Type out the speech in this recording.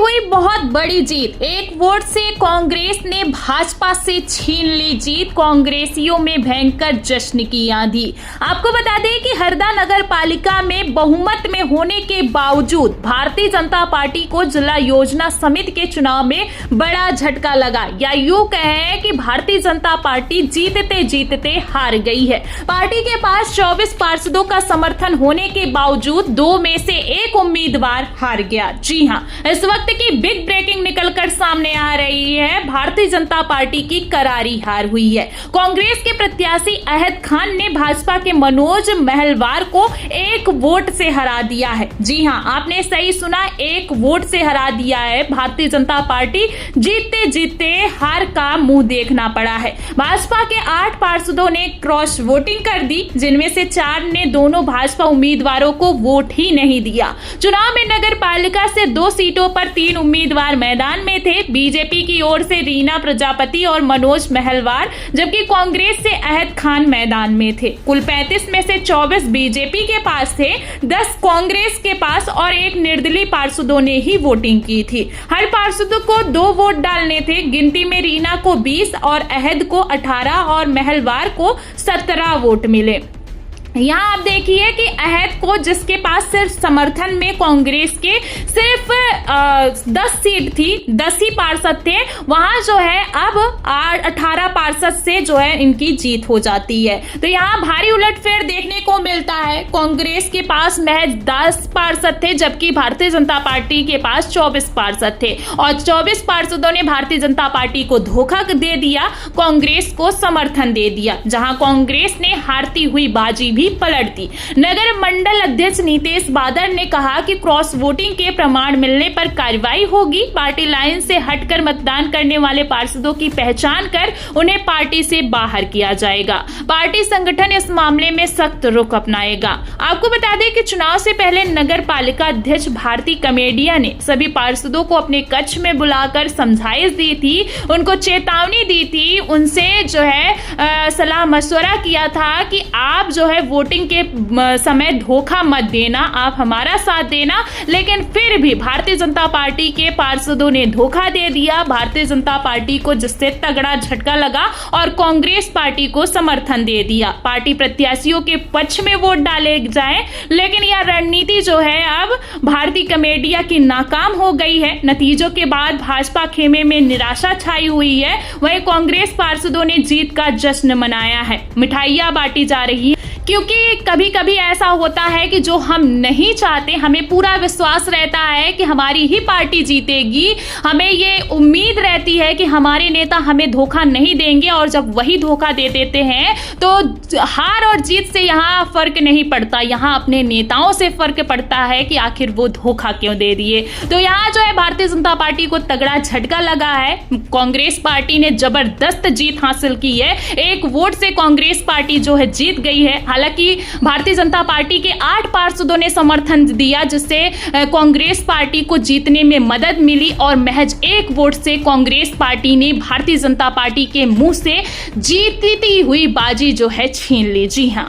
हुई बहुत बड़ी जीत। एक वोट से कांग्रेस ने भाजपा से छीन ली जीत। कांग्रेसियों में भयंकर जश्न की आंधी। आपको बता दें कि हरदा नगर पालिका में बहुमत में होने के बावजूद भारतीय जनता पार्टी को जिला योजना समिति के चुनाव में बड़ा झटका लगा, या यूं कहें कि भारतीय जनता पार्टी जीतते जीतते हार गई है। पार्टी के पास 24 पार्षदों का समर्थन होने के बावजूद 2 में से 1 उम्मीदवार हार गया। जी हां, इस वक्त की बिग ब्रेकिंग निकलकर सामने आ रही है। भारतीय जनता पार्टी की करारी हार हुई है। कांग्रेस के प्रत्याशी अहद खान ने भाजपा के मनोज महलवार को 1 वोट से हरा दिया है। जी हां, आपने सही सुना, 1 वोट से हरा दिया है। भारतीय जनता पार्टी जीतते जीतते हार का मुंह देखना पड़ा है। भाजपा के 8 पार्षदों ने क्रॉस वोटिंग कर दी, जिनमें से 4 ने दोनों भाजपा उम्मीदवारों को वोट ही नहीं दिया। चुनाव में नगर पालिका से 2 सीटों पर 3 उम्मीदवार मैदान में थे। बीजेपी की ओर से रीना प्रजापति और मनोज महलवार, जबकि कांग्रेस से अहद खान मैदान में थे। कुल 35 में से 24 बीजेपी के पास थे, 10 कांग्रेस के पास और 1 निर्दलीय पार्षदों ने ही वोटिंग की थी। हर पार्षद को 2 वोट डालने थे। गिनती में रीना को 20 और अहद को 18 और महलवार को 17 वोट मिले। यहाँ आप देखिए कि अहद को, जिसके पास सिर्फ समर्थन में कांग्रेस के सिर्फ 10 सीट थी, 10 ही पार्षद थे, वहां जो है अब 18 पार्षद से जो है इनकी जीत हो जाती है। तो यहाँ भारी उलटफेर देखने को मिलता है। कांग्रेस के पास महज 10 पार्षद थे, जबकि भारतीय जनता पार्टी के पास 24 पार्षद थे और 24 पार्षदों ने भारतीय जनता पार्टी को धोखा दे दिया, कांग्रेस को समर्थन दे दिया, जहां कांग्रेस ने हारती हुई बाजी भी पलट दी। नगर मंडल अध्यक्ष नीतेश बादर ने कहा कि क्रॉस वोटिंग के प्रमाण मिलने पर कार्रवाई होगी। पार्टी लाइन से हटकर मतदान करने वाले पार्षदों की पहचान कर उन्हें पार्टी से बाहर किया जाएगा। पार्टी संगठन इस मामले में सख्त रुख अपनाएगा। आपको बता दें कि चुनाव से पहले नगर पालिका अध्यक्ष भारती कमेडिया ने सभी पार्षदों को अपने कक्ष में बुलाकर समझाइश दी थी, उनको चेतावनी दी थी, उनसे जो है सलाह मशवरा किया था कि आप जो है वोटिंग के समय धोखा मत देना, आप हमारा साथ देना। लेकिन फिर भी भारतीय जनता पार्टी के पार्षदों ने धोखा दे दिया भारतीय जनता पार्टी को, जिससे तगड़ा झटका लगा और कांग्रेस पार्टी को समर्थन दे दिया। पार्टी प्रत्याशियों के पक्ष में वोट डाले जाएं, लेकिन यह रणनीति जो है अब भारती कमेडिया की नाकाम हो गई है। नतीजों के बाद भाजपा खेमे में निराशा छाई हुई है। वहीं कांग्रेस पार्षदों ने जीत का जश्न मनाया है, मिठाइयां बांटी जा रही है, क्योंकि कभी कभी ऐसा होता है कि जो हम नहीं चाहते, हमें पूरा विश्वास रहता है कि हमारी ही पार्टी जीतेगी, हमें ये उम्मीद रहती है कि हमारे नेता हमें धोखा नहीं देंगे, और जब वही धोखा दे देते हैं तो हार और जीत से यहाँ फर्क नहीं पड़ता, यहाँ अपने नेताओं से फर्क पड़ता है कि आखिर वो धोखा क्यों दे दिए। तो यहाँ जो है भारतीय जनता पार्टी को तगड़ा झटका लगा है। कांग्रेस पार्टी ने जबरदस्त जीत हासिल की है। 1 वोट से कांग्रेस पार्टी जो है जीत गई है। हालांकि भारतीय जनता पार्टी के 8 पार्षदों ने समर्थन दिया, जिससे कांग्रेस पार्टी को जीतने में मदद मिली, और महज 1 वोट से कांग्रेस पार्टी ने भारतीय जनता पार्टी के मुंह से जीतती हुई बाजी जो है छीन ली। जी हां।